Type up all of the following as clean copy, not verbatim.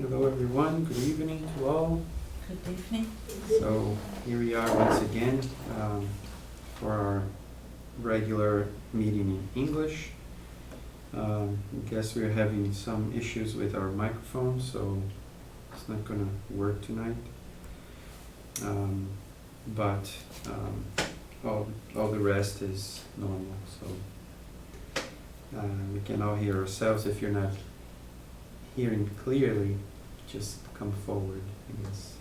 Hello everyone, good evening to all. Good evening. So here we are once again for our regular meeting in English. I guess we're having some issues with our microphone, so it's not going to work tonight. But all the rest is normal, so we can all hear ourselves. If you're not hearing clearly, just come forward. I guess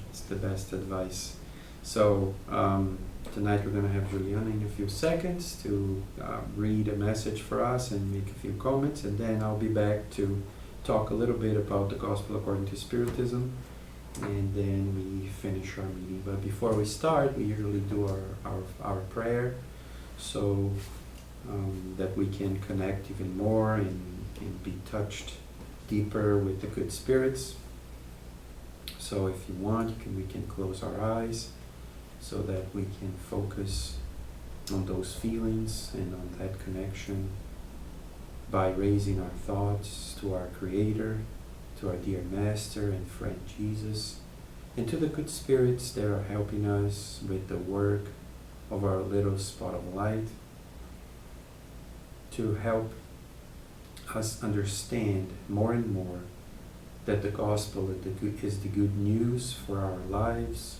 it's the best advice. So tonight we're going to have Juliana in a few seconds to read a message for us and make a few comments, and then I'll be back to talk a little bit about the Gospel according to Spiritism, and then we finish our meeting. But before we start, we usually do our prayer, so that we can connect even more and be touched deeper with the good spirits. So if you want, we can close our eyes so that we can focus on those feelings and on that connection by raising our thoughts to our Creator, to our dear Master and friend Jesus, and to the good spirits that are helping us with the work of our little spot of light, to help us understand more and more that the gospel is the good news for our lives,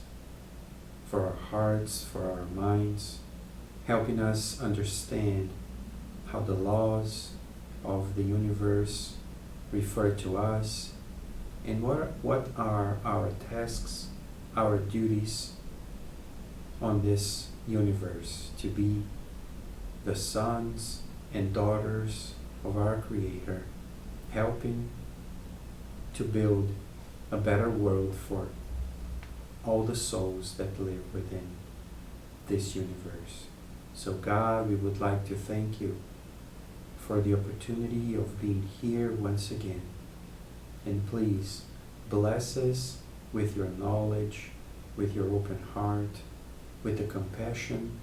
for our hearts, for our minds, helping us understand how the laws of the universe refer to us, and what are our tasks, our duties on this universe, to be the sons and daughters of our Creator, helping to build a better world for all the souls that live within this universe. So God, we would like to thank you for the opportunity of being here once again. And please bless us with your knowledge, with your open heart, with the compassion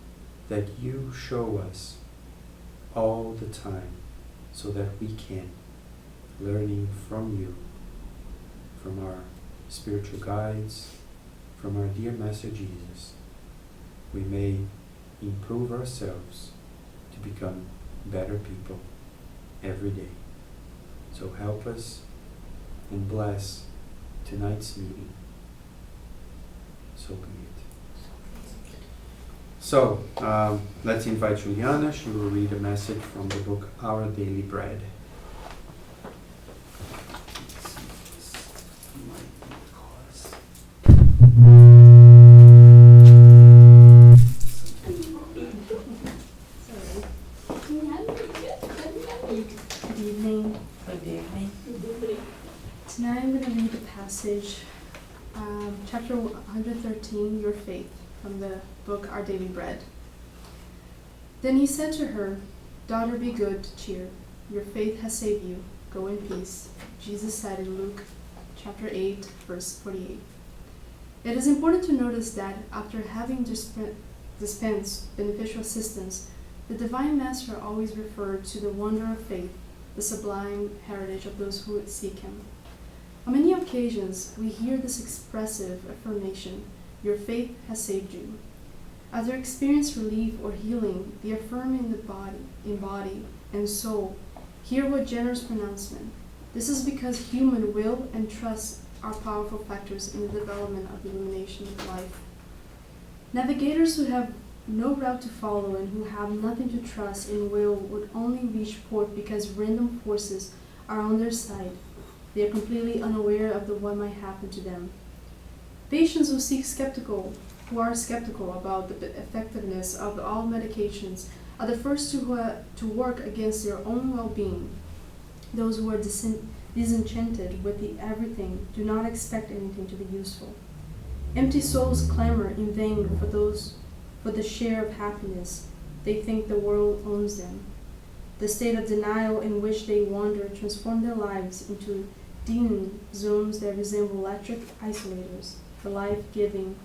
that you show us all the time, so that we can, learning from you, from our spiritual guides, from our dear Master Jesus, we may improve ourselves to become better people every day. So help us and bless tonight's meeting. So be it. So, let's invite Juliana. She will read a message from the book Our Daily Bread. Good evening. Good evening. Tonight I'm going to read the passage, chapter 113, Your Faith, from the book Our Daily Bread. Then he said to her, "Daughter, be good cheer. Your faith has saved you. Go in peace." Jesus said in Luke chapter 8, verse 48. It is important to notice that after having dispensed beneficial assistance, the Divine Master always referred to the wonder of faith, the sublime heritage of those who seek him. On many occasions, we hear this expressive affirmation, "Your faith has saved you." After experiencing relief or healing, the affirming in body and soul hear what generous pronouncement. This is because human will and trust are powerful factors in the development of the illumination of life. Navigators who have no route to follow and who have nothing to trust in will would only reach port because random forces are on their side. They are completely unaware of what might happen to them. Patients who are skeptical about the effectiveness of all medications are the first to work against their own well-being. Those who are disenchanted with the everything do not expect anything to be useful. Empty souls clamor in vain for the share of happiness. They think the world owns them. The state of denial in which they wander transforms their lives into demon zones that resemble electric isolators. The life-giving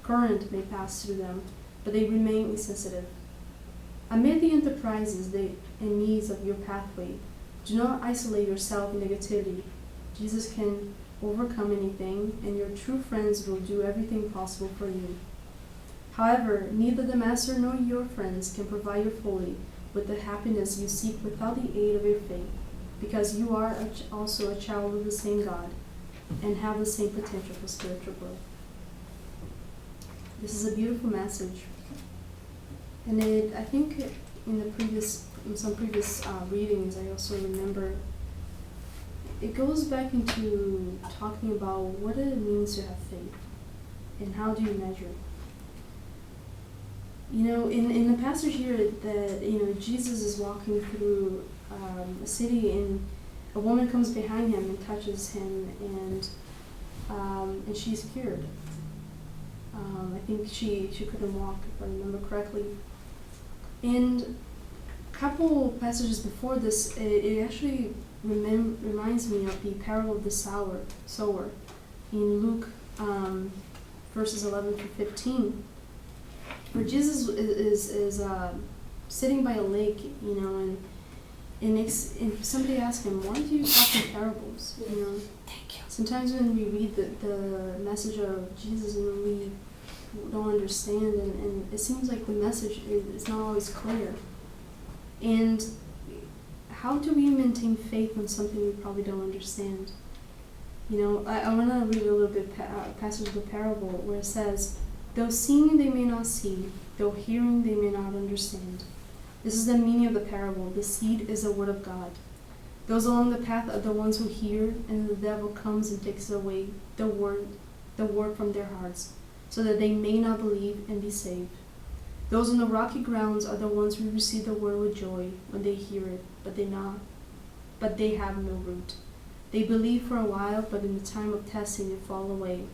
current may pass through them, but they remain insensitive. Amid the enterprises and needs of your pathway, do not isolate yourself in negativity, Jesus can overcome anything, and your true friends will do everything possible for you. However, neither the Master nor your friends can provide you fully with the happiness you seek without the aid of your faith, because you are also a child of the same God and have the same potential for spiritual growth. This is a beautiful message, and I think in some previous readings, I also remember it goes back into talking about what it means to have faith and how do you measure it. In the passage here that Jesus is walking through a city, and a woman comes behind him and touches him, and she's cured. I think she couldn't walk, if I remember correctly. And a couple passages before this, it actually reminds me of the parable of the sower in Luke verses 11 through 15, where Jesus is sitting by a lake, and somebody asked him, "Why do you talk in parables?" Thank you. Sometimes when we read the message of Jesus, we don't understand, and it seems like the message is not always clear. And how do we maintain faith on something we probably don't understand? I want to read a little bit passage of the parable where it says, "Though seeing they may not see, though hearing they may not understand." This is the meaning of the parable. The seed is the word of God. Those along the path are the ones who hear, and the devil comes and takes away the word from their hearts, so that they may not believe and be saved. Those on the rocky grounds are the ones who receive the word with joy when they hear it, but they have no root. They believe for a while, but in the time of testing they fall away.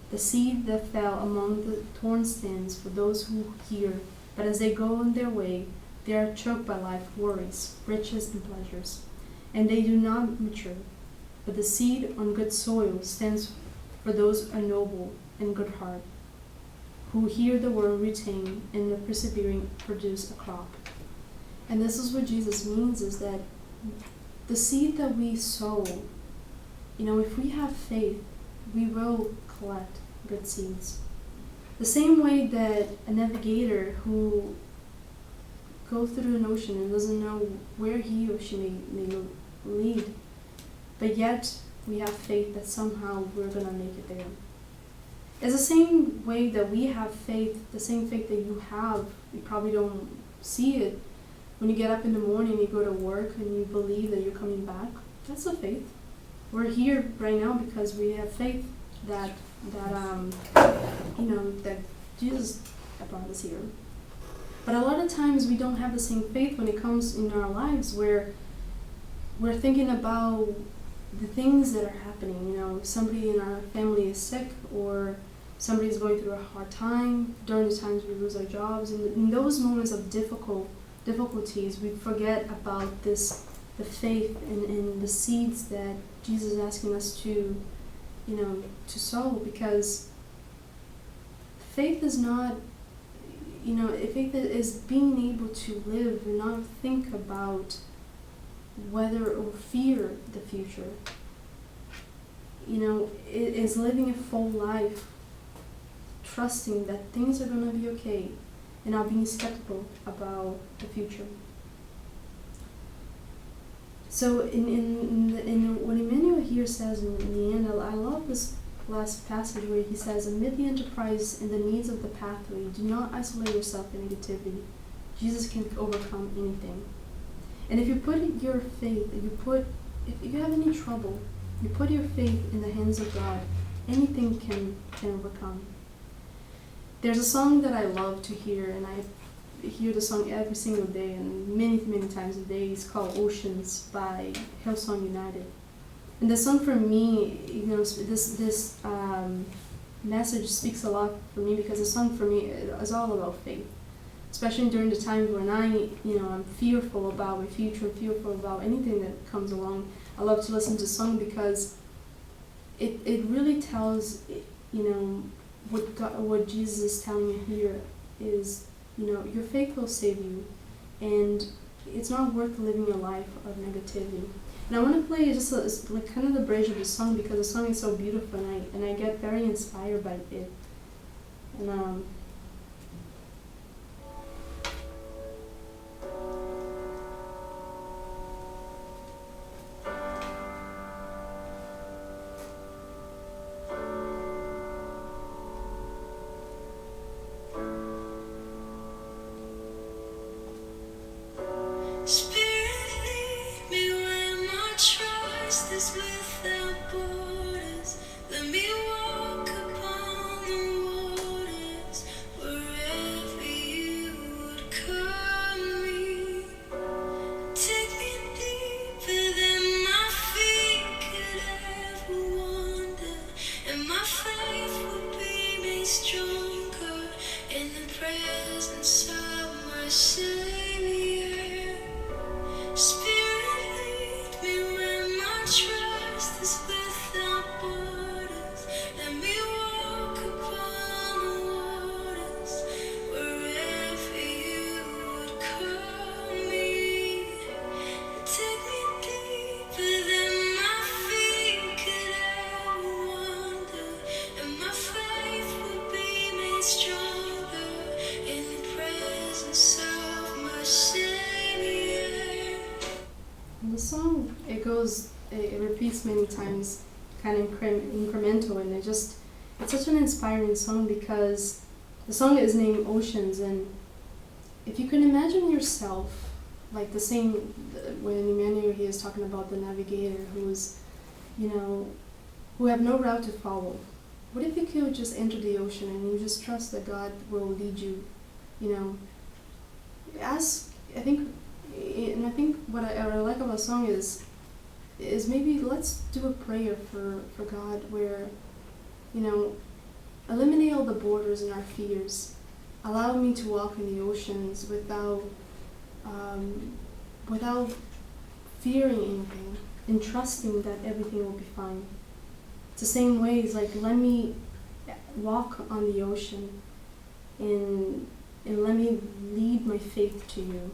The seed that fell among the thorn stands for those who hear, but as they go on their way, they are choked by life worries, riches, and pleasures, and they do not mature. But the seed on good soil stands for those who are noble and good heart, who hear the word, retain, and the persevering produce a crop. And this is what Jesus means, is that the seed that we sow, if we have faith, we will collect good seeds. The same way that a navigator who goes through an ocean and doesn't know where he or she may lead, but yet we have faith that somehow we're going to make it there. It's the same way that we have faith, the same faith that you have. You probably don't see it. When you get up in the morning, you go to work, and you believe that you're coming back. That's a faith. We're here right now because we have faith that Jesus brought us here. But a lot of times we don't have the same faith when it comes in our lives, where we're thinking about the things that are happening. Somebody in our family is sick, or somebody's going through a hard time. During the times we lose our jobs, and in those moments of difficulties, we forget about the faith and the seeds that Jesus is asking us to sow, because faith is not, faith is being able to live and not think about whether or fear the future. It is living a full life, trusting that things are going to be okay, and not being skeptical about the future. So in what Emmanuel here says in the end, I love this last passage where he says, "Amid the enterprise and the needs of the pathway, do not isolate yourself in negativity. Jesus can overcome anything." And if you put your faith, if you have any trouble, you put your faith in the hands of God, anything can overcome. There's a song that I love to hear, and I hear the song every single day and many times a day. It's called Oceans by Hillsong United. And the song for me, this message speaks a lot for me, because the song for me is all about faith. Especially during the times when I'm fearful about my future, fearful about anything that comes along. I love to listen to song because it really tells, what Jesus is telling you here is, your faith will save you, and it's not worth living a life of negativity. And I want to play just like kind of the bridge of the song because the song is so beautiful and I get very inspired by it. And without borders, let me walk upon the waters wherever you would call me. Take me deeper than my feet could ever wander, and my faith will be made stronger in the presence of my Savior. Trust is without borders. Let me walk upon the waters wherever you would call me. Take me deeper than my feet could ever wander, and my faith will be made stronger in the presence of my Savior. the song, it repeats many times, kind of incremental, and it's such an inspiring song because the song is named Oceans, and if you can imagine yourself, like the same, when Emmanuel he is talking about the navigator who's, who have no route to follow. What if you could just enter the ocean and you just trust that God will lead you, I think what I like about the song is maybe let's do a prayer for God where, eliminate all the borders and our fears. Allow me to walk in the oceans without fearing anything and trusting that everything will be fine. It's the same way, it's like let me walk on the ocean and let me lead my faith to you.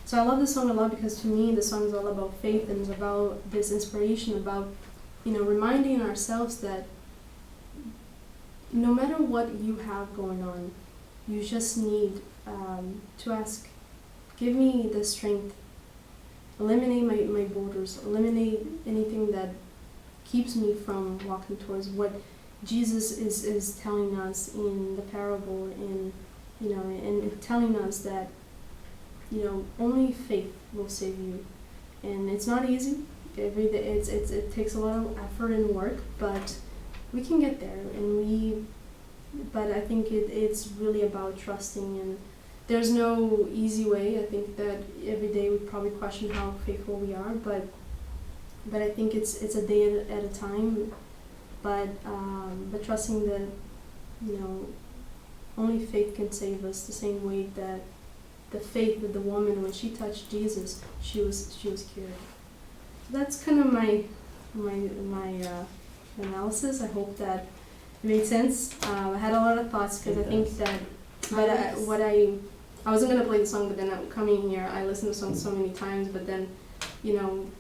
So I love this song a lot because to me the song is all about faith and it's about this inspiration about, reminding ourselves that no matter what you have going on, you just need to ask, give me the strength, eliminate my borders, eliminate anything that keeps me from walking towards what Jesus is telling us in the parable and telling us that only faith will save you, and it's not easy. Every day, it takes a lot of effort and work, but we can get there. But I think it's really about trusting, and there's no easy way. I think that every day we probably question how faithful we are, but I think it's a day at a time. But trusting that only faith can save us. The same way that the faith that the woman, when she touched Jesus, she was cured. So that's kind of my analysis. I hope that it made sense. I had a lot of thoughts because I think that, I wasn't gonna play the song, but then coming here, I listened to the song so many times. But then,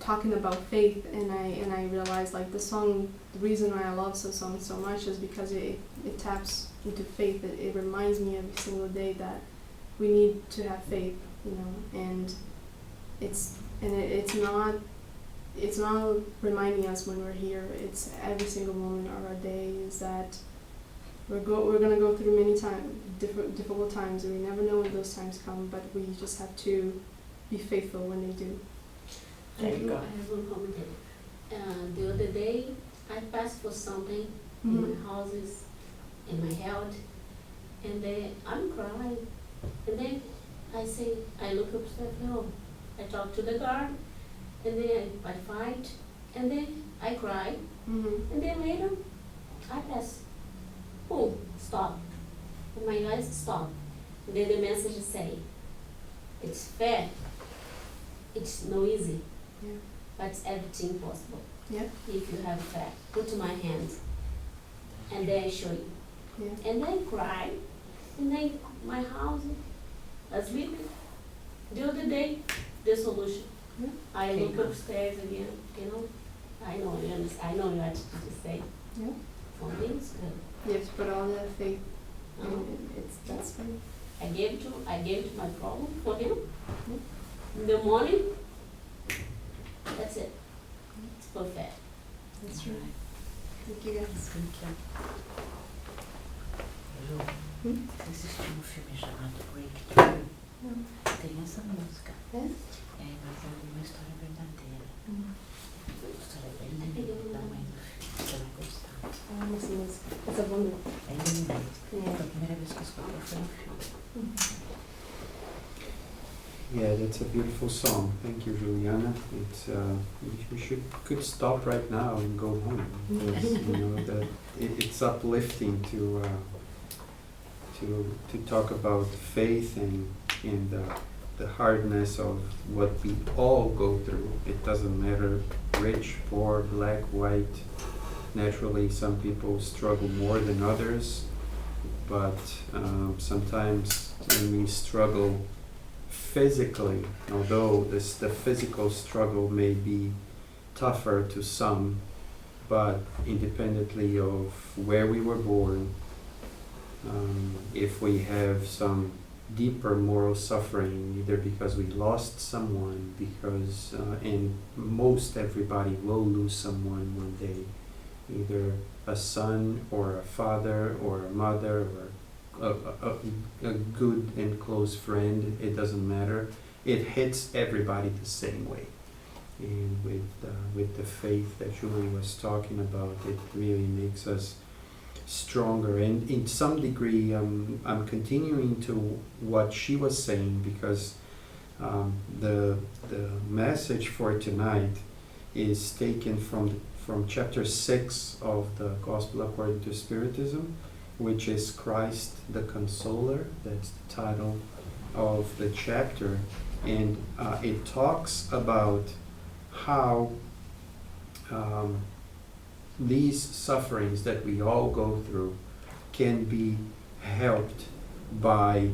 talking about faith, and I realized like the song, the reason why I love the song so much is because it taps into faith. It reminds me every single day that we need to have faith, and it's not reminding us when we're here. It's every single moment of our day is that we're gonna go through many difficult times, and we never know when those times come. But we just have to be faithful when they do. Thank you. I have one comment here. The other day, I passed for something in my houses, in my health, and then I'm crying. And then I look upstairs, no. I talk to the guard, and then I fight, and then I cry, and then later I pass. Boom, stop. And my eyes stop. And then the message say, it's fair, it's no easy, but everything possible. Yeah. If you have faith, put my hands, and then I show you. Yeah. And then cry, and then my house, I sleep. The other day, the solution. Yeah. I Okay, look good. upstairs again, I know you understand, I know you actually just say, Yeah. for me it's good. You have to put all that faith Um, in that's faith. I gave to my problem for him. In the morning, that's it. It's perfect. That's right. Thank you guys. Thank you. Ju, Hum? você assistiu um filme chamado Breakthrough? Não. Tem essa música. É? É baseada numa história verdadeira. Uma história bem linda da mãe do filho. Você vai gostar. Ah, essa música. Essa banda. É linda. É. Foi a primeira vez que eu escutei foi no filme. Yeah, that's a beautiful song. Thank you, Juliana. It's we could stop right now and go home because you know that it's uplifting to talk about faith and the hardness of what we all go through. It doesn't matter rich, poor, black, white. Naturally, some people struggle more than others, but sometimes when we struggle physically, although the physical struggle may be tougher to some, but independently of where we were born, if we have some deeper moral suffering, either because we lost someone, because and most everybody will lose someone one day, either a son or a father or a mother or a good and close friend, it doesn't matter. It hits everybody the same way. And with the faith that Julie was talking about, it really makes us stronger. And in some degree, I'm continuing to what she was saying, because the message for tonight is taken from chapter 6 of the Gospel according to Spiritism, which is Christ the Consoler. That's the title of the chapter. And it talks about how these sufferings that we all go through can be helped by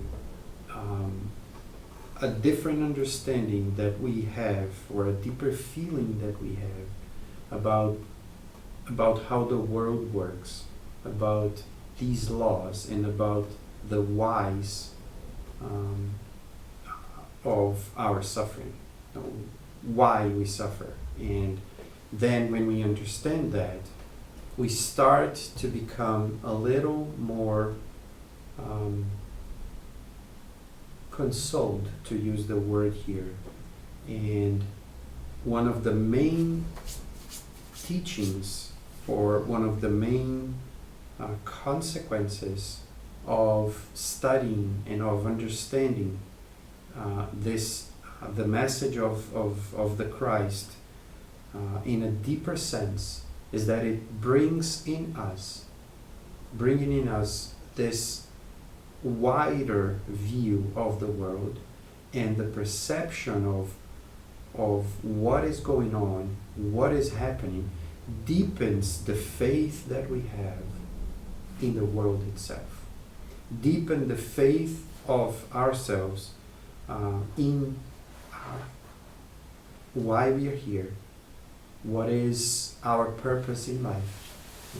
a different understanding that we have, or a deeper feeling that we have about how the world works, about these laws, and about the whys of our suffering, why we suffer. And then when we understand that, we start to become a little more consoled, to use the word here. And one of the main teachings, or one of the main consequences of studying and of understanding the message of the Christ in a deeper sense, is that it bringing in us this wider view of the world, and the perception of what is going on, what is happening, deepens the faith that we have in the world itself. Deepen the faith of ourselves in why we are here, what is our purpose in life,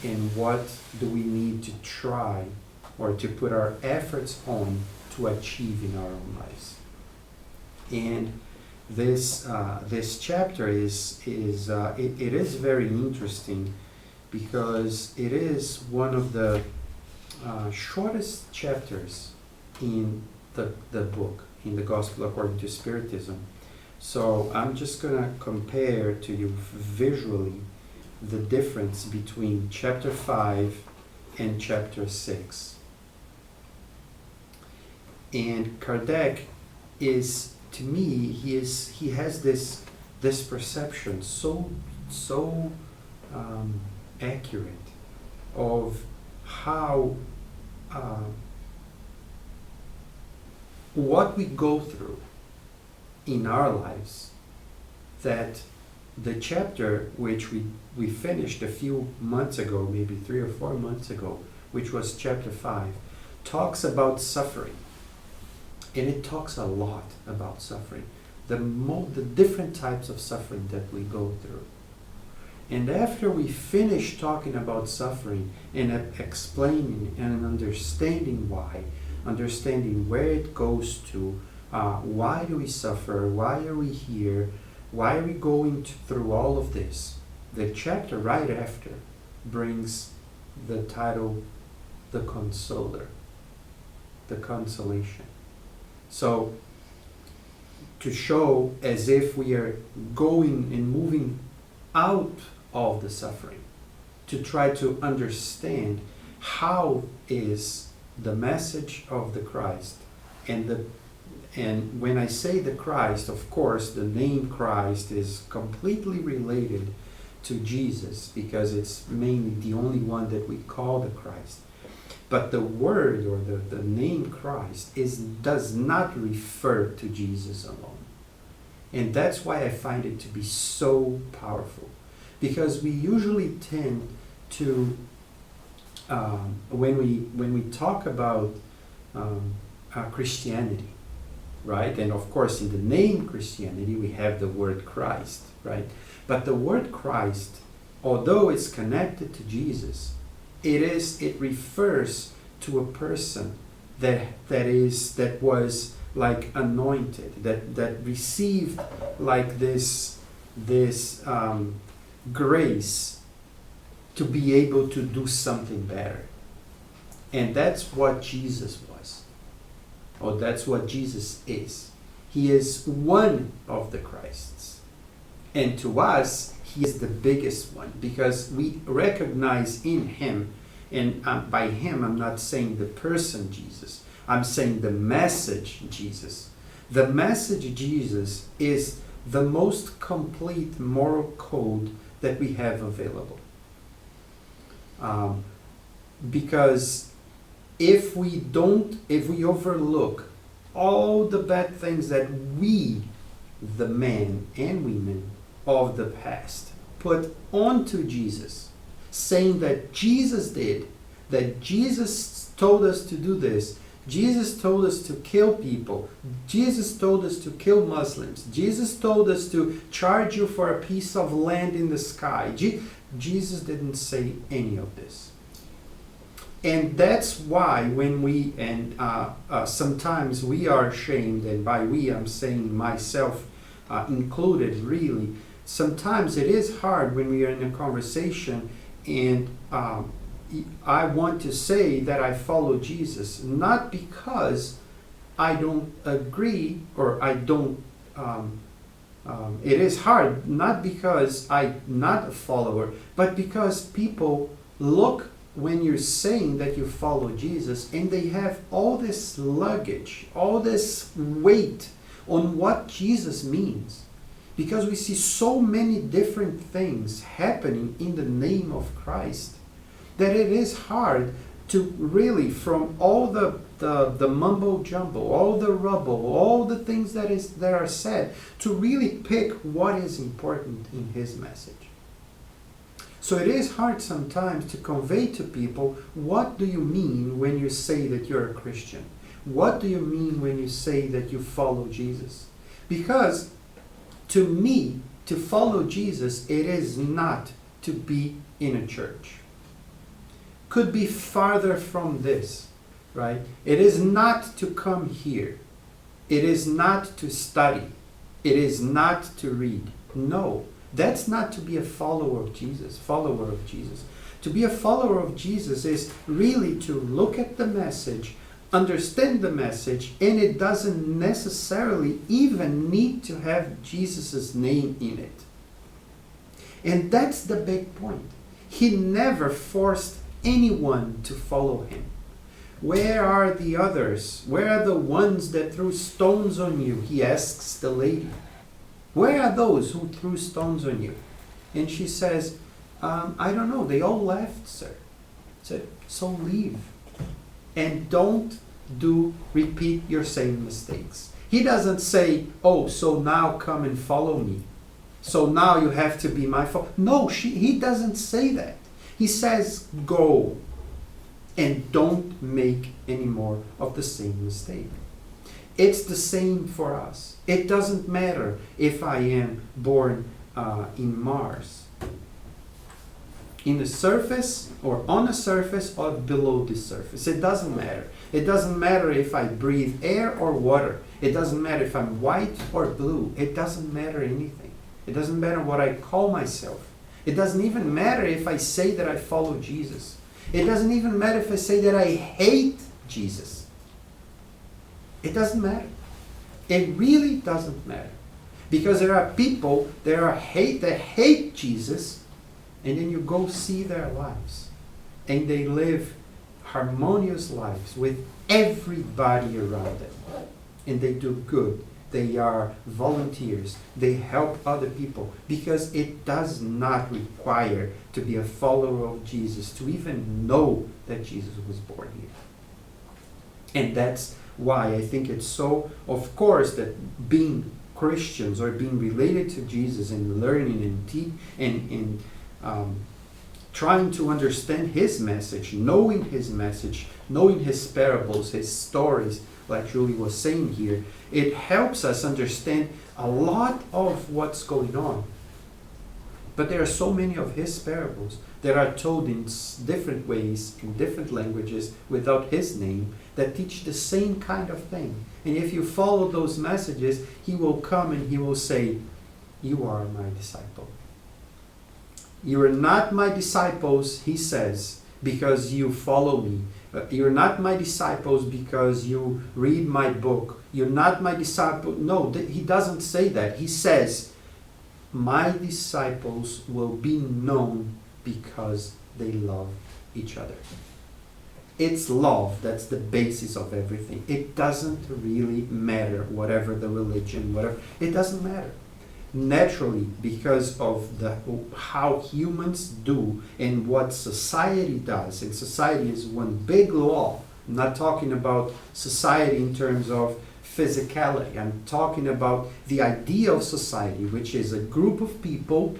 and what do we need to try or to put our efforts on to achieve in our own lives. And this chapter is very interesting, because it is one of the shortest chapters in the book, in the Gospel according to Spiritism. So I'm just going to compare to you visually the difference between chapter 5 and chapter 6. And Kardec is, to me, he has this perception so accurate of how what we go through in our lives, that the chapter which we finished a few months ago, maybe 3 or 4 months ago, which was chapter 5, talks about suffering. And it talks a lot about suffering. the different types of suffering that we go through. And after we finish talking about suffering and explaining and understanding why, understanding where it goes to, why do we suffer, why are we here, why are we going through all of this, the chapter right after brings the title, The Consoler, the consolation. So, to show as if we are going and moving out of the suffering, to try to understand how is the message of the Christ, and when I say the Christ, of course, the name Christ is completely related to Jesus, because it's mainly the only one that we call the Christ. But the word or the name Christ does not refer to Jesus alone. And that's why I find it to be so powerful. Because we usually tend to, when we talk about Christianity, right? And of course in the name Christianity we have the word Christ, right? But the word Christ, although it's connected to Jesus, it refers to a person that was like anointed, that received like this grace to be able to do something better. And that's what Jesus was, or that's what Jesus is. He is one of the Christs. And to us, he is the biggest one, because we recognize in him, and by him I'm not saying the person Jesus, I'm saying the message Jesus. The message Jesus is the most complete moral code that we have available. Because if we overlook all the bad things that we, the men and women of the past, put onto Jesus, saying that Jesus did, that Jesus told us to do this, Jesus told us to kill people, Jesus told us to kill Muslims, Jesus told us to charge you for a piece of land in the sky. Jesus didn't say any of this. And that's why when we, sometimes we are ashamed, and by we I'm saying myself included really, sometimes it is hard when we are in a conversation and I want to say that I follow Jesus, not because I don't agree or I don't, it is hard, not because I'm not a follower, but because people look when you're saying that you follow Jesus and they have all this luggage, all this weight on what Jesus means. Because we see so many different things happening in the name of Christ that it is hard to really, from all the mumbo jumbo, all the rubble, all the things that are said, to really pick what is important in his message. So it is hard sometimes to convey to people, what do you mean when you say that you're a Christian? What do you mean when you say that you follow Jesus? Because to me, to follow Jesus, it is not to be in a church. Could be farther from this, right? It is not to come here. It is not to study. It is not to read. No, that's not to be a follower of Jesus. To be a follower of Jesus is really to look at the message, understand the message, and it doesn't necessarily even need to have Jesus' name in it. And that's the big point. He never forced anyone to follow him. Where are the others? Where are the ones that threw stones on you? He asks the lady. Where are those who threw stones on you? And she says, I don't know. They all left, sir. Said, so leave. And don't repeat your same mistakes. He doesn't say, oh, so now come and follow me. So now you have to be my follower. No, he doesn't say that. He says, go and don't make any more of the same mistake. It's the same for us. It doesn't matter if I am born in Mars, in the surface or on the surface or below the surface. It doesn't matter. It doesn't matter if I breathe air or water. It doesn't matter if I'm white or blue. It doesn't matter anything. It doesn't matter what I call myself. It doesn't even matter if I say that I follow Jesus. It doesn't even matter if I say that I hate Jesus. It doesn't matter. It really doesn't matter. Because there are people that hate Jesus, and then you go see their lives. And they live harmonious lives with everybody around them. And they do good. They are volunteers. They help other people. Because it does not require to be a follower of Jesus to even know that Jesus was born here. And that's why I think it's so, of course, that being Christians or being related to Jesus and learning and trying to understand His message, knowing His message, knowing His parables, His stories, like Julie was saying here, it helps us understand a lot of what's going on. But there are so many of His parables that are told in different ways, in different languages, without His name, that teach the same kind of thing. And if you follow those messages, He will come and He will say, "You are my disciple. You are not my disciples," He says, "because you follow me. You're not my disciples because you read my book. You're not my disciple." No, He doesn't say that. He says, "My disciples will be known because they love each other." It's love that's the basis of everything. It doesn't really matter whatever the religion, whatever. It doesn't matter. Naturally, because of how humans do and what society does, and society is one big law. I'm not talking about society in terms of physicality. I'm talking about the idea of society, which is a group of people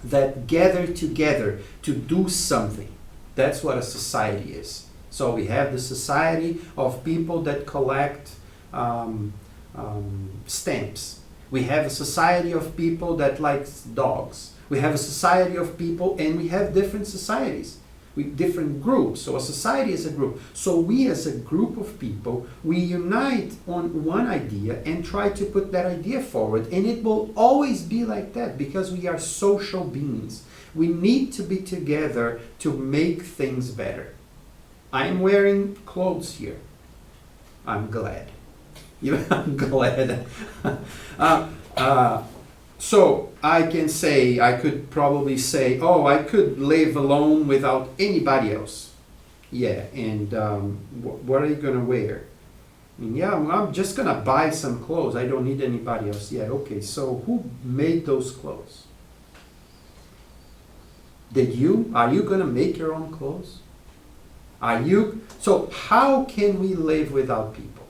that gather together to do something. That's what a society is. So we have the society of people that collect stamps. We have a society of people that likes dogs. We have a society of people, and we have different societies with different groups. So a society is a group. So we as a group of people, we unite on one idea and try to put that idea forward. And it will always be like that because we are social beings. We need to be together to make things better. I'm wearing clothes here. I'm glad. I'm glad. So I could probably say, oh, I could live alone without anybody else. Yeah, and what are you going to wear? I mean, yeah, I'm just going to buy some clothes. I don't need anybody else. Yeah, okay, so who made those clothes? Did you? Are you going to make your own clothes? Are you? So how can we live without people?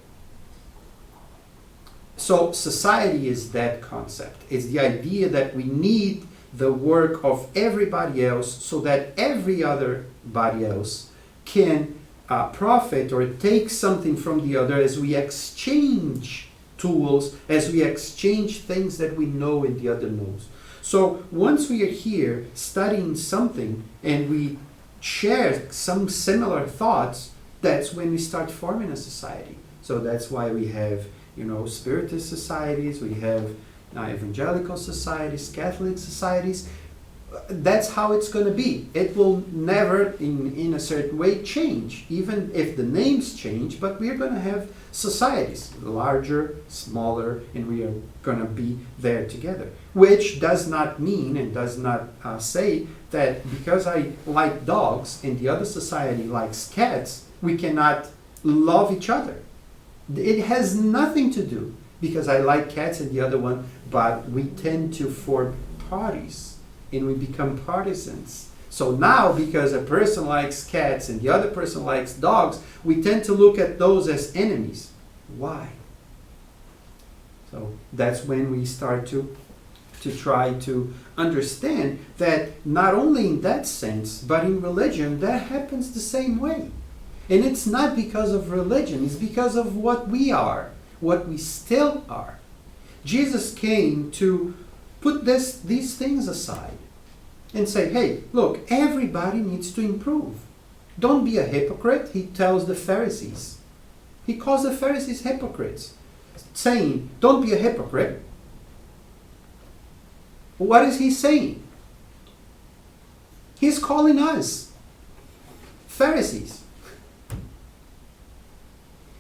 So society is that concept. It's the idea that we need the work of everybody else so that every other body else can profit or take something from the other as we exchange tools, as we exchange things that we know and the other knows. So once we are here studying something and we share some similar thoughts, that's when we start forming a society. So that's why we have, Spiritist societies, we have evangelical societies, Catholic societies. That's how it's going to be. It will never, in a certain way, change, even if the names change, but we're going to have societies, larger, smaller, and we are going to be there together. Which does not mean and does not say that because I like dogs and the other society likes cats, we cannot love each other. It has nothing to do because I like cats and the other one, but we tend to form parties and we become partisans. So now because a person likes cats and the other person likes dogs, we tend to look at those as enemies. Why? So that's when we start to try to understand that not only in that sense, but in religion, that happens the same way. And it's not because of religion, it's because of what we are. what we still are. Jesus came to put these things aside and say, hey, look, everybody needs to improve. Don't be a hypocrite, he tells the Pharisees. He calls the Pharisees hypocrites, saying, don't be a hypocrite. What is he saying? He's calling us Pharisees.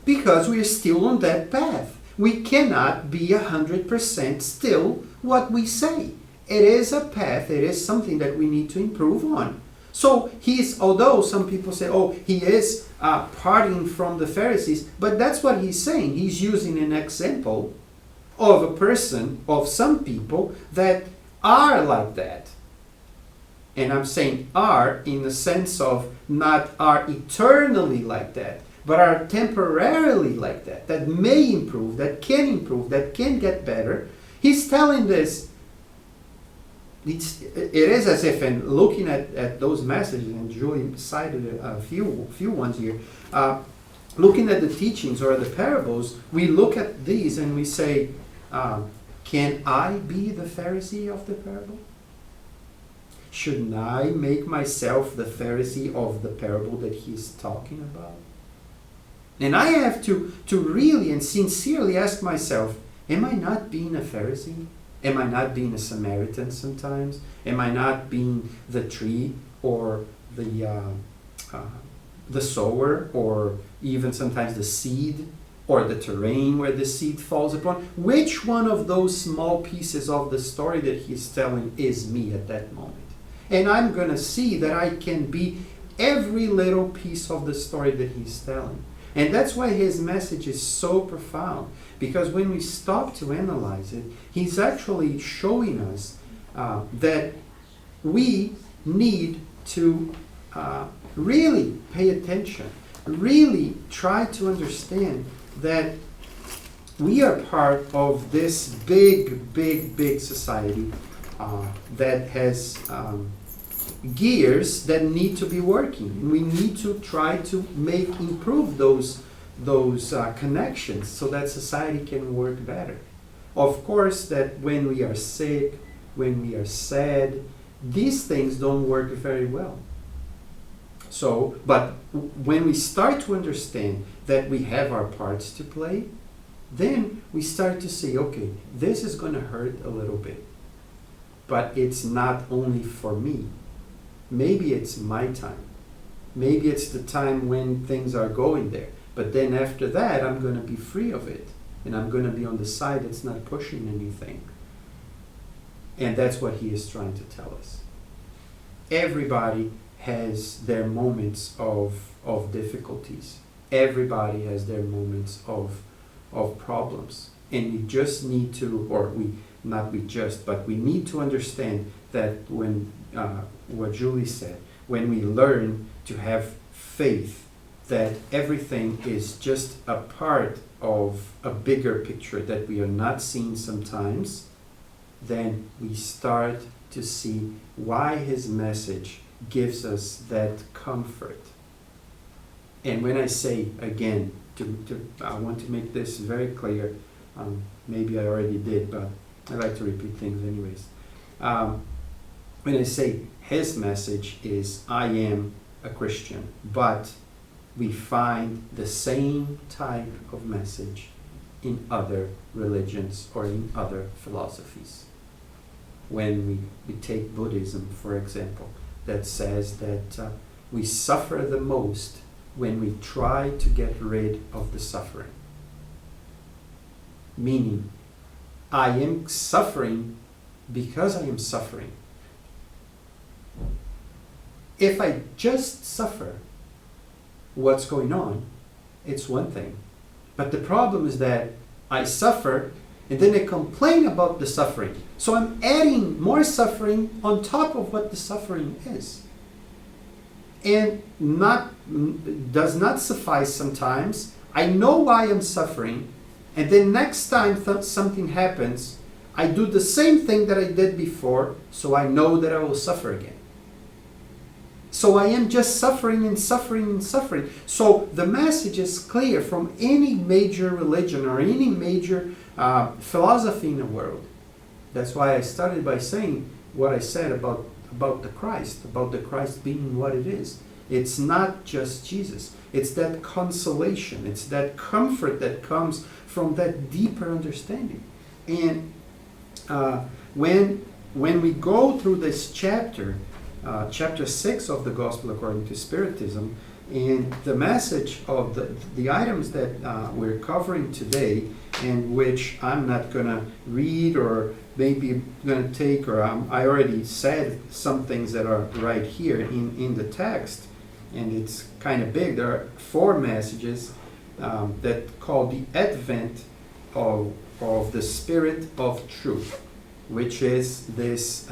Because we are still on that path. We cannot be 100% still what we say. It is a path, it is something that we need to improve on. So although some people say, oh, he is parting from the Pharisees, but that's what he's saying. He's using an example of a person, of some people that are like that. And I'm saying are in the sense of not are eternally like that, but are temporarily like that, that may improve, that can get better. He's telling this. It is as if, in looking at those messages, and Julie cited a few ones here, looking at the teachings or the parables, we look at these and we say, can I be the Pharisee of the parable? Shouldn't I make myself the Pharisee of the parable that he's talking about? And I have to really and sincerely ask myself, am I not being a Pharisee? Am I not being a Samaritan sometimes? Am I not being the tree or the sower, or even sometimes the seed, or the terrain where the seed falls upon? Which one of those small pieces of the story that he's telling is me at that moment? And I'm going to see that I can be every little piece of the story that he's telling. And that's why his message is so profound. Because when we stop to analyze it, he's actually showing us that we need to really pay attention, really try to understand that we are part of this big society that has gears that need to be working. And we need to try to improve those connections so that society can work better. Of course, that when we are sick, when we are sad, these things don't work very well. So, but when we start to understand that we have our parts to play, then we start to say, okay, this is going to hurt a little bit, but it's not only for me. Maybe it's my time. Maybe it's the time when things are going there. But then after that, I'm going to be free of it. And I'm going to be on the side that's not pushing anything. And that's what he is trying to tell us. Everybody has their moments of difficulties. Everybody has their moments of problems. And we just need to, but we need to understand that when, what Julie said, when we learn to have faith, that everything is just a part of a bigger picture that we are not seeing sometimes, then we start to see why his message gives us that comfort. And when I say, again, I want to make this very clear, maybe I already did, but I like to repeat things anyways. When I say his message is, I am a Christian, but we find the same type of message in other religions or in other philosophies. When we take Buddhism, for example, that says that we suffer the most when we try to get rid of the suffering. Meaning, I am suffering because I am suffering. If I just suffer what's going on, it's one thing. But the problem is that I suffer and then I complain about the suffering. So I'm adding more suffering on top of what the suffering is. And does not suffice sometimes. I know why I'm suffering, and then next time something happens, I do the same thing that I did before, so I know that I will suffer again. So I am just suffering and suffering and suffering. So the message is clear from any major religion or any major philosophy in the world. That's why I started by saying what I said about the Christ being what it is. It's not just Jesus. It's that consolation. It's that comfort that comes from that deeper understanding. And when we go through this chapter 6 of the Gospel according to Spiritism, and the message of the items that we're covering today, and which I'm not going to read or maybe going to take, or I already said some things that are right here in the text, and it's kind of big. There are 4 messages that call the advent of the Spirit of Truth, which is this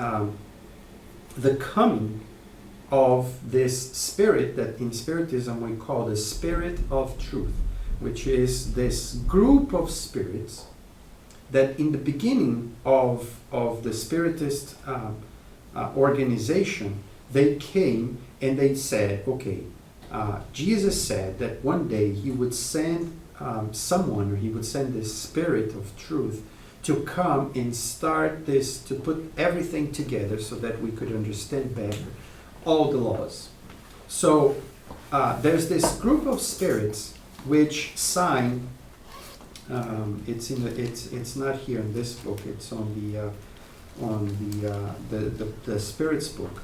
the coming of this Spirit that in Spiritism we call the Spirit of Truth, which is this group of spirits that in the beginning of the Spiritist organization, they came and they said, okay, Jesus said that one day he would send someone, or he would send this Spirit of Truth to come and start this, to put everything together so that we could understand better all the laws. So there's this group of spirits which sign. It's not here in this book. It's on the Spirit's book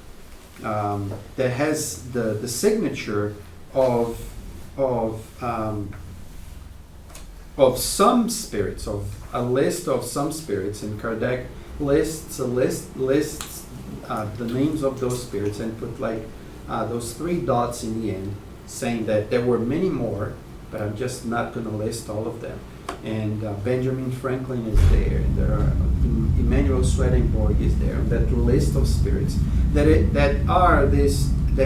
that has the signature of some spirits, of a list of some spirits, and Kardec lists the names of those spirits and put like those 3 dots in the end, saying that there were many more, but I'm just not going to list all of them. And Benjamin Franklin is there, and there are Emmanuel Swedenborg is there, and that list of spirits that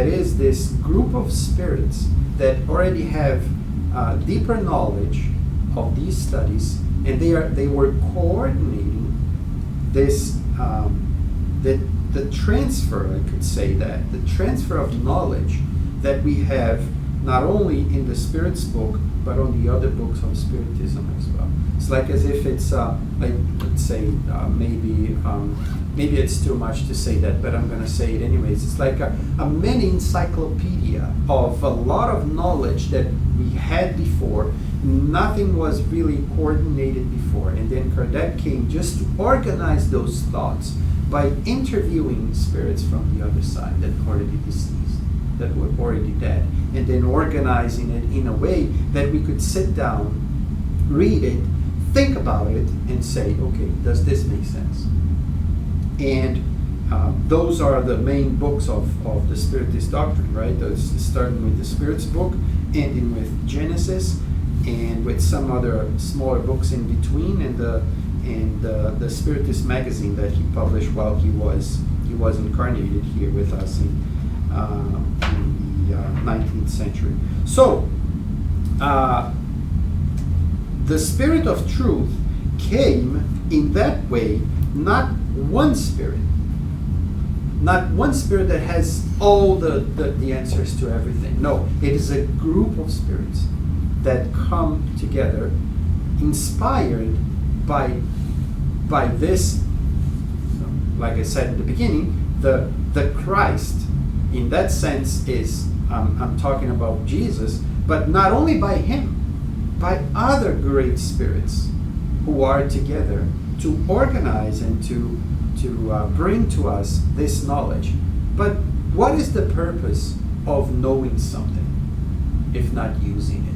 is this group of spirits that already have deeper knowledge of these studies, and they were coordinating this the transfer, I could say that the transfer of knowledge that we have not only in the Spirit's book but on the other books of Spiritism as well. It's like as if it's like, let's say maybe it's too much to say that, but I'm going to say it anyways. It's like a mini encyclopedia of a lot of knowledge that we had before. Nothing was really coordinated before, and then Kardec came just to organize those thoughts by interviewing spirits from the other side that already deceased, that were already dead, and then organizing it in a way that we could sit down, read it, think about it, and say, okay, does this make sense? And those are the main books of the Spiritist doctrine, right? Those starting with the Spirit's book, ending with Genesis, and with some other smaller books in between, and the Spiritist magazine that he published while he was incarnated here with us in the 19th century. So the Spirit of Truth came in that way, not one spirit that has all the answers to everything. No, it is a group of spirits that come together, inspired by this, like I said at the beginning, the Christ, in that sense, is I'm talking about Jesus, but not only by him, by other great spirits who are together to organize and to bring to us this knowledge. But what is the purpose of knowing something if not using it?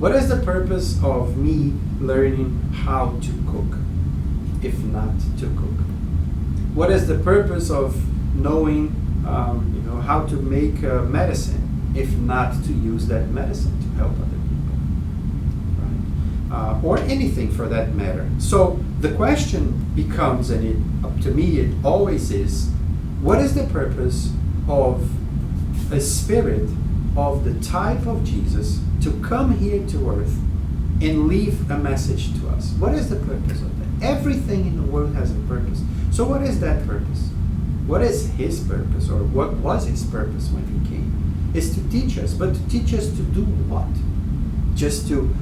What is the purpose of me learning how to cook if not to cook? What is the purpose of knowing how to make medicine if not to use that medicine to help other people, right? Or anything for that matter. So the question becomes, and up to me it always is, what is the purpose of a spirit of the type of Jesus to come here to earth and leave a message to us? What is the purpose of that? Everything in the world has a purpose. So what is that purpose? What is his purpose, or what was his purpose when he came? Is to teach us, but to teach us to do what? Just to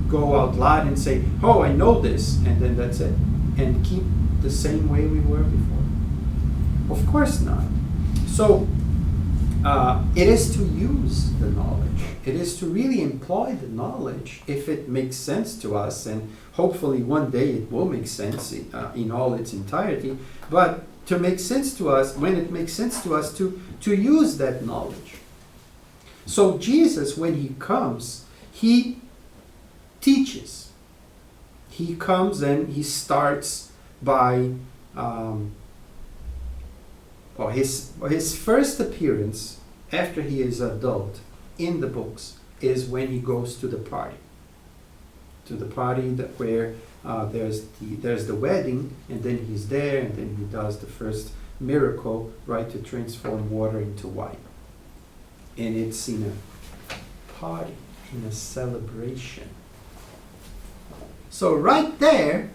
go out loud and say, oh, I know this, and then that's it, and keep the same way we were before? Of course not. So it is to use the knowledge. It is to really employ the knowledge if it makes sense to us, and hopefully one day it will make sense in all its entirety, but to make sense to us, when it makes sense to us, to use that knowledge. So Jesus, when he comes, he teaches. He comes and he starts by his first appearance after he is adult in the books is when he goes to the party. To the party where there's the wedding, and then he's there, and then he does the first miracle, right, to transform water into wine. And it's in a party, in a celebration. So right there,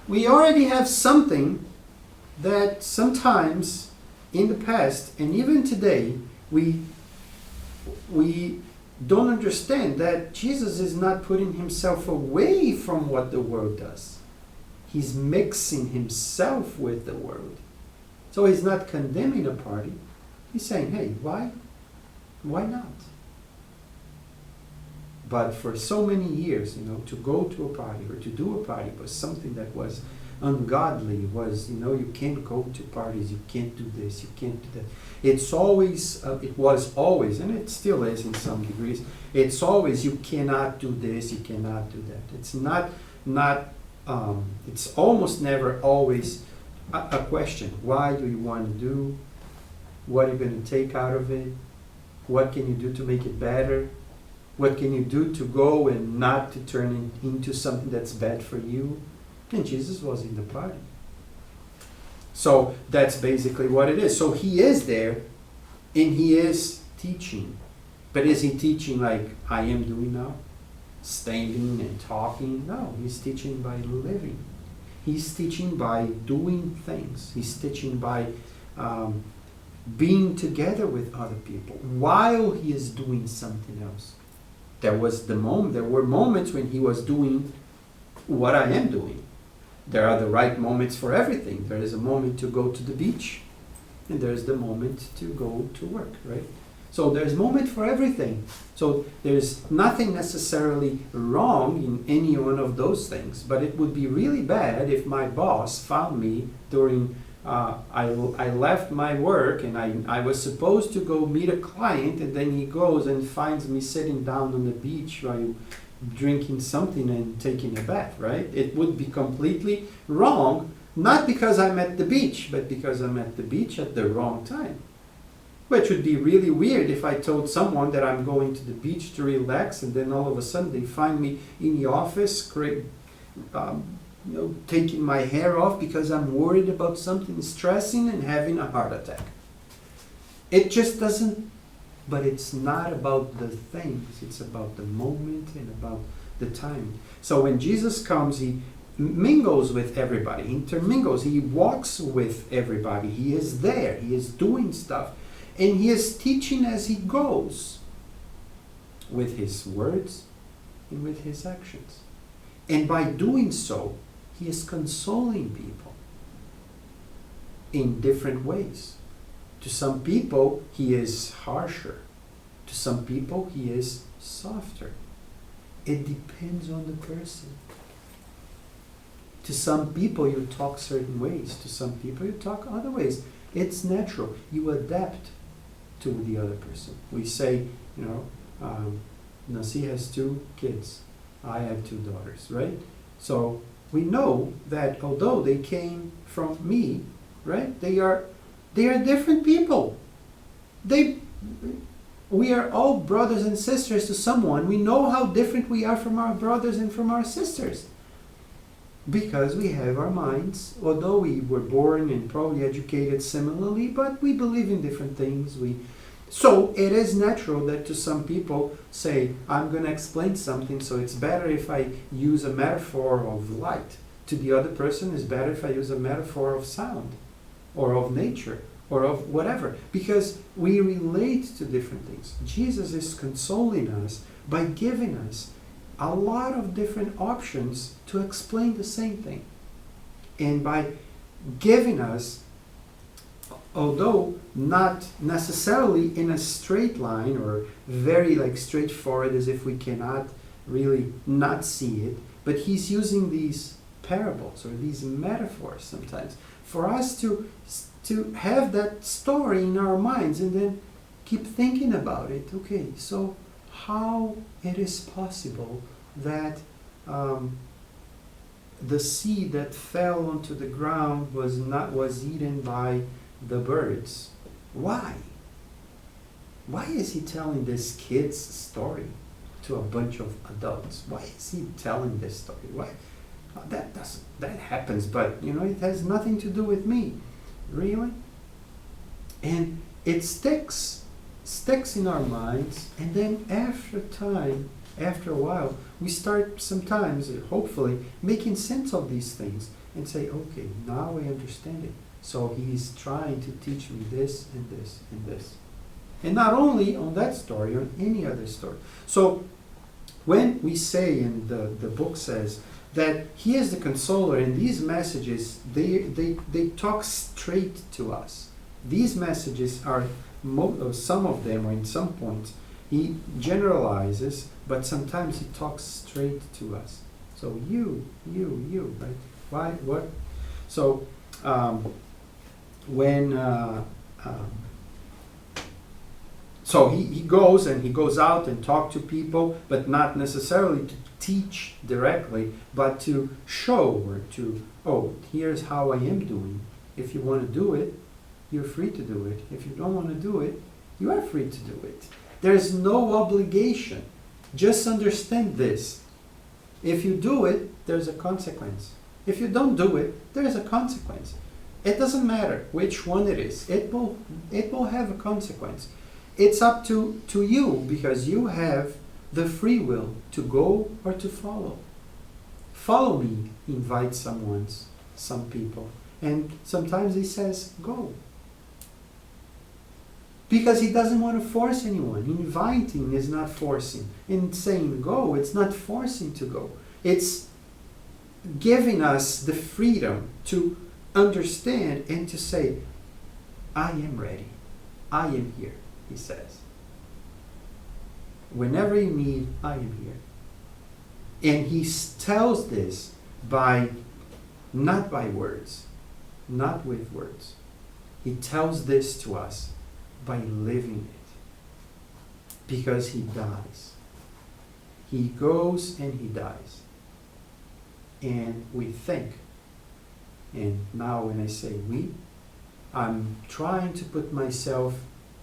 we already have something that sometimes in the past and even today we don't understand, that Jesus is not putting himself away from what the world does. He's mixing himself with the world. So he's not condemning a party. He's saying, hey, why not? But for so many years, to go to a party or to do a party was something that was ungodly, was, you can't go to parties, you can't do this, you can't do that. It was always, and it still is in some degrees, it's always, you cannot do this, you cannot do that. It's it's almost never always a question. Why do you want to do? What are you going to take out of it? What can you do to make it better? What can you do to go and not to turn it into something that's bad for you? And Jesus was in the party. So that's basically what it is. So he is there and he is teaching. But is he teaching like I am doing now? Standing and talking? No, he's teaching by living. He's teaching by doing things. He's teaching by being together with other people while he is doing something else. There were moments when he was doing what I am doing. There are the right moments for everything. There is a moment to go to the beach, and there's the moment to go to work, right? So there's a moment for everything. So there's nothing necessarily wrong in any one of those things, but it would be really bad if my boss found me during I left my work and I was supposed to go meet a client, and then he goes and finds me sitting down on the beach while drinking something and taking a bath, right? It would be completely wrong, not because I'm at the beach, but because I'm at the beach at the wrong time. Which would be really weird if I told someone that I'm going to the beach to relax, and then all of a sudden they find me in the office taking my hair off because I'm worried about something, stressing and having a heart attack. It just doesn't, but it's not about the things, it's about the moment and about the time. So when Jesus comes, he mingles with everybody, intermingles, he walks with everybody, he is there, he is doing stuff, and he is teaching as he goes with his words and with his actions. And by doing so, he is consoling people in different ways. To some people, he is harsher. To some people, he is softer. It depends on the person. To some people, you talk certain ways. To some people, you talk other ways. It's natural. You adapt to the other person. We say, Nasi has 2 kids. I have 2 daughters, right? So we know that although they came from me, right? They are different people. We are all brothers and sisters to someone. We know how different we are from our brothers and from our sisters. Because we have our minds, although we were born and probably educated similarly, but we believe in different things. So it is natural that to some people say, I'm going to explain something, so it's better if I use a metaphor of light. To the other person, it's better if I use a metaphor of sound. or of nature, or of whatever, because we relate to different things. Jesus is consoling us by giving us a lot of different options to explain the same thing. And by giving us, although not necessarily in a straight line or very like straightforward as if we cannot really not see it, but he's using these parables or these metaphors sometimes for us to have that story in our minds and then keep thinking about it. Okay, so how it is possible that the seed that fell onto the ground was eaten by the birds? Why? Why is he telling this kid's story to a bunch of adults? Why is he telling this story? Why? That happens, but it has nothing to do with me. Really? And it sticks in our minds, and then after a while, we start sometimes, hopefully, making sense of these things and say, okay, now I understand it. So he's trying to teach me this and this and this. And not only on that story, on any other story. So when we say, and the book says, that he is the consoler, and these messages, they talk straight to us. These messages are, some of them, or in some points, he generalizes, but sometimes he talks straight to us. So you, right? Why, what? So so he goes out and talk to people, but not necessarily to teach directly, but to show or to, here's how I am doing. If you want to do it, you're free to do it. If you don't want to do it, you are free to do it. There's no obligation. Just understand this. If you do it, there's a consequence. If you don't do it, there's a consequence. It doesn't matter which one it is. It will have a consequence. It's up to you, because you have the free will to go or to follow. Follow me, he invites some people. And sometimes he says, go. Because he doesn't want to force anyone. Inviting is not forcing. In saying go, it's not forcing to go. It's giving us the freedom to understand and to say, I am ready. I am here, he says. Whenever you need, I am here. And he tells this not by words, not with words. He tells this to us by living it. Because he dies. He goes and he dies. And we think, and now when I say we, I'm trying to put myself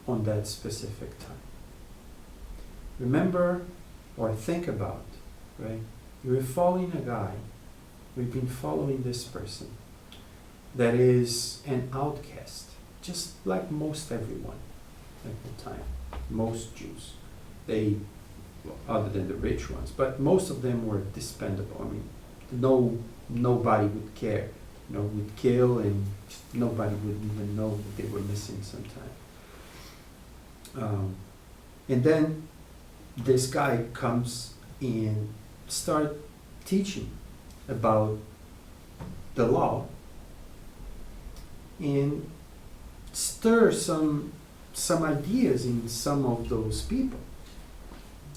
on that specific time. Remember or think about, right? You're following a guy. We've been following this person that is an outcast, just like most everyone at the time. Most Jews. Other than the rich ones, but most of them were dispendable. I mean, nobody would care. Would kill, and nobody would even know that they were missing sometime. And then this guy comes and start teaching about the law and stir some ideas in some of those people.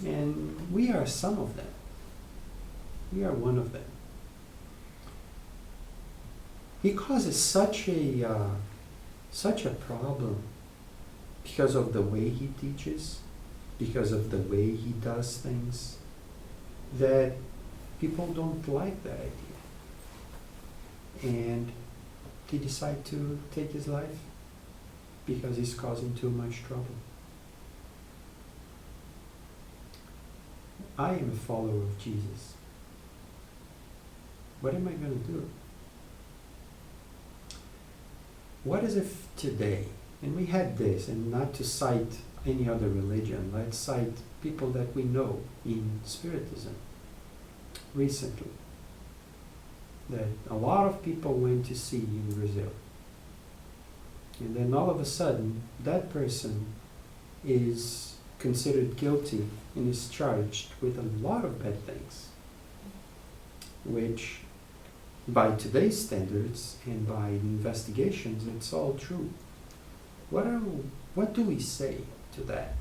And we are some of them. We are one of them. He causes such a problem because of the way he teaches, because of the way he does things, that people don't like that idea. And they decide to take his life because he's causing too much trouble. I am a follower of Jesus. What am I going to do? What is if today, and we had this, and not to cite any other religion, let's cite people that we know in Spiritism recently, that a lot of people went to see in Brazil. And then all of a sudden, that person is considered guilty and is charged with a lot of bad things, which by today's standards and by investigations, it's all true. What do we say to that?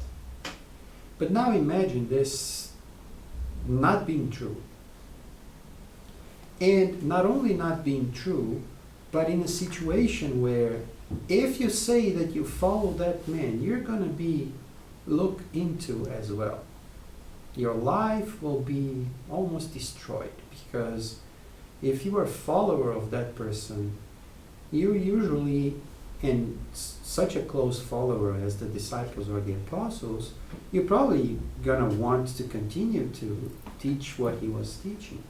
But now imagine this not being true. And not only not being true, but in a situation where if you say that you follow that man, you're going to be looked into as well. Your life will be almost destroyed, because if you are a follower of that person, you usually, and such a close follower as the disciples or the apostles, you're probably going to want to continue to teach what he was teaching.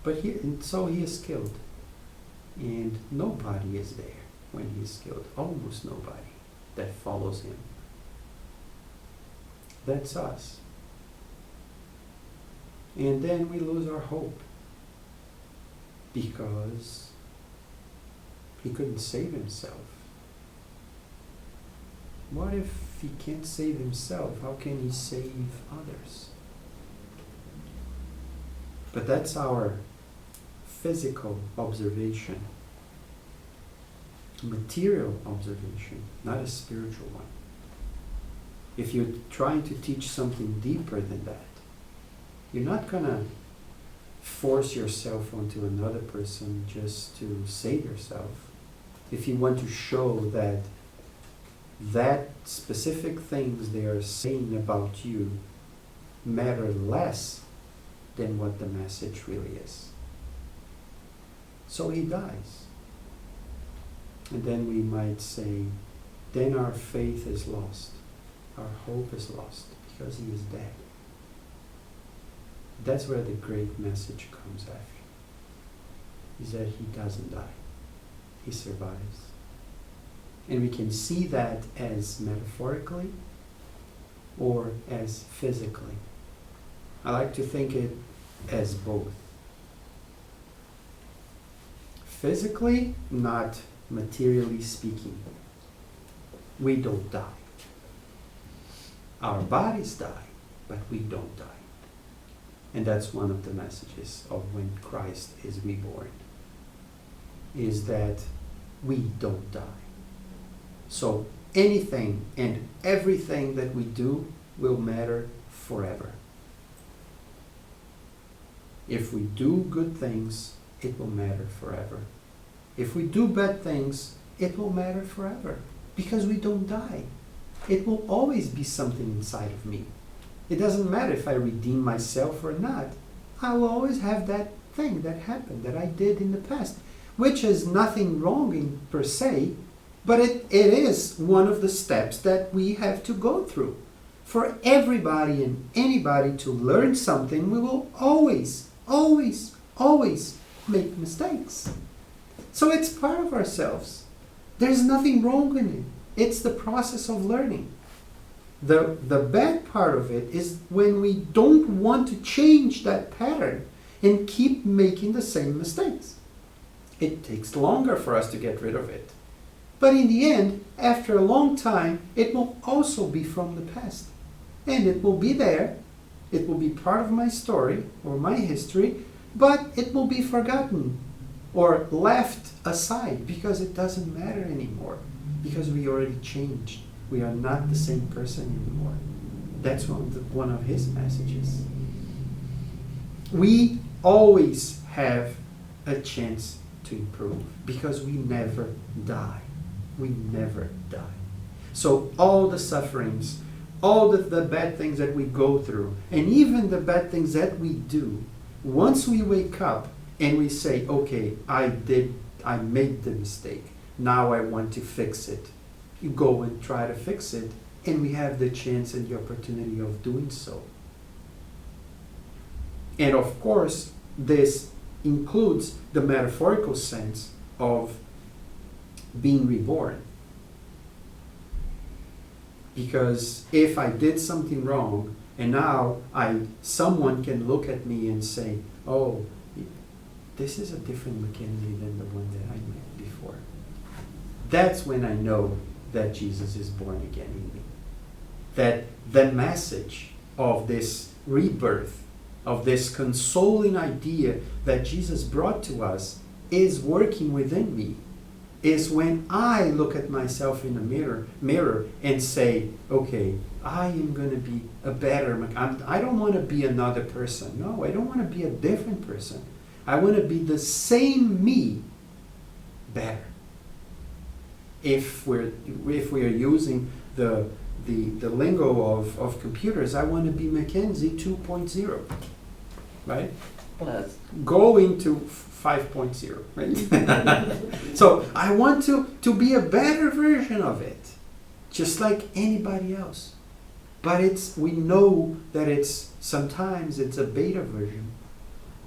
But so he is killed. And nobody is there when he is killed. Almost nobody that follows him. That's us. And then we lose our hope, because he couldn't save himself. What if he can't save himself? How can he save others? But that's our physical observation, material observation, not a spiritual one. If you're trying to teach something deeper than that, you're not going to force yourself onto another person just to save yourself. If you want to show that specific things they are saying about you matter less than what the message really is. So he dies. And then we might say, then our faith is lost. Our hope is lost because he is dead. That's where the great message comes after. Is that he doesn't die. He survives. And we can see that as metaphorically or as physically. I like to think it as both. Physically, not materially speaking. We don't die. Our bodies die, but we don't die. And that's one of the messages of when Christ is reborn, is that we don't die. So anything and everything that we do will matter forever. If we do good things, it will matter forever. If we do bad things, it will matter forever, because we don't die. It will always be something inside of me. It doesn't matter if I redeem myself or not. I will always have that thing that happened, that I did in the past, which is nothing wrong in per se, but it is one of the steps that we have to go through. For everybody and anybody to learn something, we will always make mistakes. So it's part of ourselves. There's nothing wrong in it. It's the process of learning. The bad part of it is when we don't want to change that pattern and keep making the same mistakes. It takes longer for us to get rid of it. But in the end, after a long time, it will also be from the past. And it will be there. It will be part of my story or my history, but it will be forgotten or left aside because it doesn't matter anymore, because we already changed. We are not the same person anymore. That's one of his messages. We always have a chance to improve because we never die. We never die. So all the sufferings, all the bad things that we go through, and even the bad things that we do, once we wake up and we say, okay, I made the mistake. Now I want to fix it. You go and try to fix it, and we have the chance and the opportunity of doing so. And of course, this includes the metaphorical sense of being reborn. Because if I did something wrong, and now someone can look at me and say, oh, this is a different Mackenzie than the one that I met before. for, that's when I know that Jesus is born again in me. That the message of this rebirth, of this consoling idea that Jesus brought to us is working within me, is when I look at myself in the mirror and say, okay, I am going to be a better, I don't want to be another person. No, I don't want to be a different person. I want to be the same me, better. If we are using the lingo of computers, I want to be Mackenzie 2.0, right? Plus. Going to 5.0, right? So I want to be a better version of it, just like anybody else. But we know that sometimes it's a beta version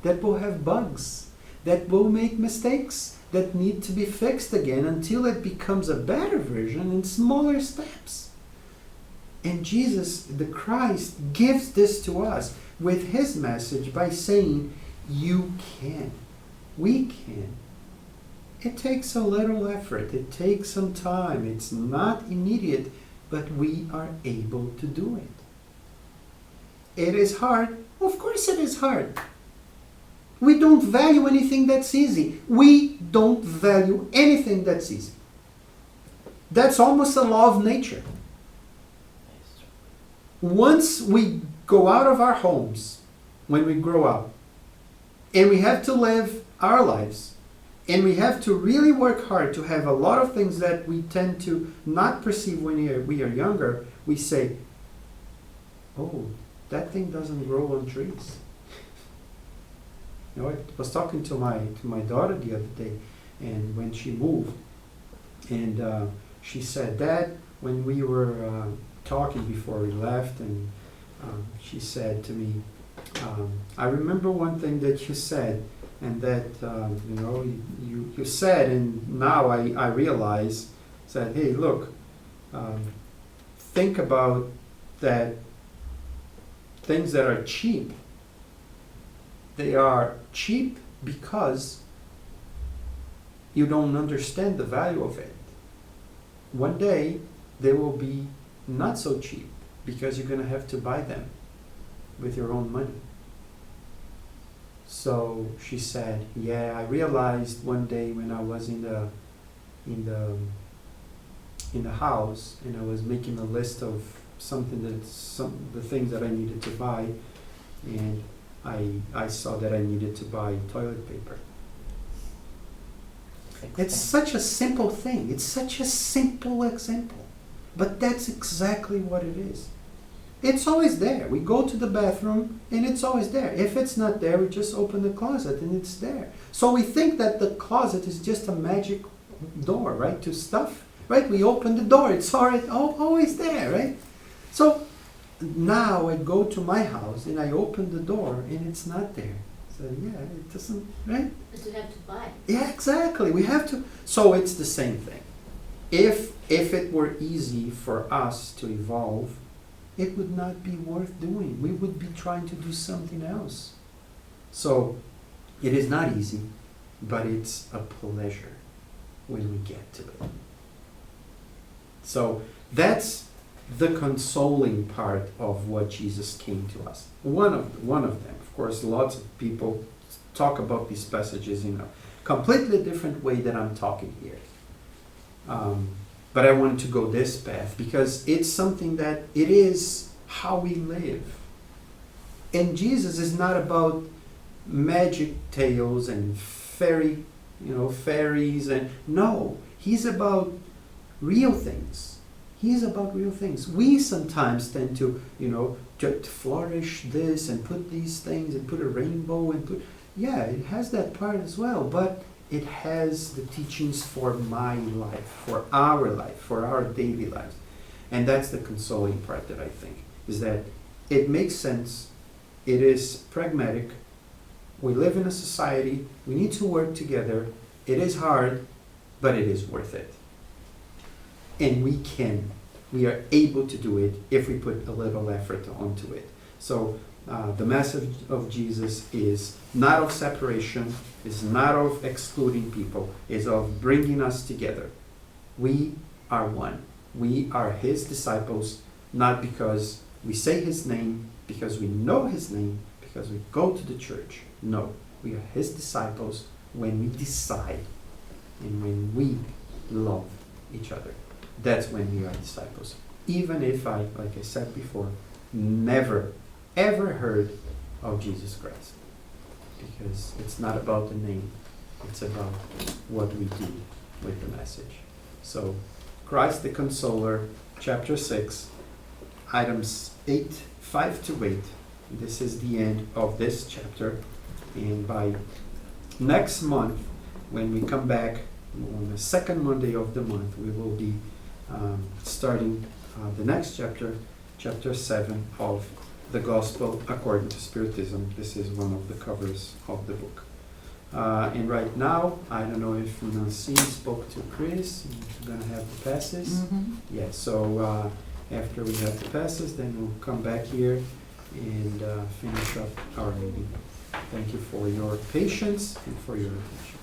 that will have bugs, that will make mistakes, that need to be fixed again until it becomes a better version in smaller steps. And Jesus, the Christ, gives this to us with his message by saying, you can. We can. It takes a little effort. It takes some time. It's not immediate, but we are able to do it. It is hard. Of course it is hard. We don't value anything that's easy. We don't value anything that's easy. That's almost a law of nature. Once we go out of our homes, when we grow up, and we have to live our lives, and we have to really work hard to have a lot of things that we tend to not perceive when we are younger, we say, oh, that thing doesn't grow on trees. You know, I was talking to my daughter the other day, and when she moved, and she said, Dad, when we were talking before we left, and she said to me, I remember one thing that you said, and that you said, and now I realize, said, hey, look, think about that things that are cheap. They are cheap because you don't understand the value of it. One day they will be not so cheap because you're going to have to buy them with your own money. So she said, yeah, I realized one day when I was in the house and I was making a list of the things that I needed to buy, and I saw that I needed to buy toilet paper. It's such a simple thing. It's such a simple example. But that's exactly what it is. It's always there. We go to the bathroom and it's always there. If it's not there, we just open the closet and it's there. So we think that the closet is just a magic door, right, to stuff, right? We open the door. It's always there, right? So now I go to my house and I open the door and it's not there. So yeah, it doesn't, right? But you have to buy. Yeah, exactly. We have to. So it's the same thing. If it were easy for us to evolve, it would not be worth doing. We would be trying to do something else. So it is not easy, but it's a pleasure when we get to it. So that's the consoling part of what Jesus came to us. One of them. Of course, lots of people talk about these passages in a completely different way than I'm talking here. But I wanted to go this path because it's something that it is how we live. And Jesus is not about magic tales and fairies, and no, he's about real things. He's about real things. We sometimes tend to, to flourish this and put these things and put a rainbow and it has that part as well, but it has the teachings for my life, for our daily lives. And that's the consoling part that I think, is that it makes sense, it is pragmatic, we live in a society, we need to work together, it is hard, but it is worth it. And we are able to do it if we put a little effort onto it. So The message of Jesus is not of separation, is not of excluding people, is of bringing us together. We are one. We are his disciples, not because we say his name, because we know his name, because we go to the church. No, we are his disciples when we decide and when we love each other. That's when we are disciples. Even if I, like I said before, never ever heard of Jesus Christ. Because it's not about the name, it's about what we do with the message. So, Christ the Consoler, chapter 6, items 5 to 8. This is the end of this chapter. And by next month, when we come back on the second Monday of the month, we will be starting the next chapter, chapter 7 of the Gospel according to Spiritism. This is one of the covers of the book. And right now, I don't know if Nancy spoke to Chris. You're going to have the passes. Mm-hmm. Yeah, so after we have the passes, then we'll come back here and finish up our meeting. Thank you for your patience and for your attention.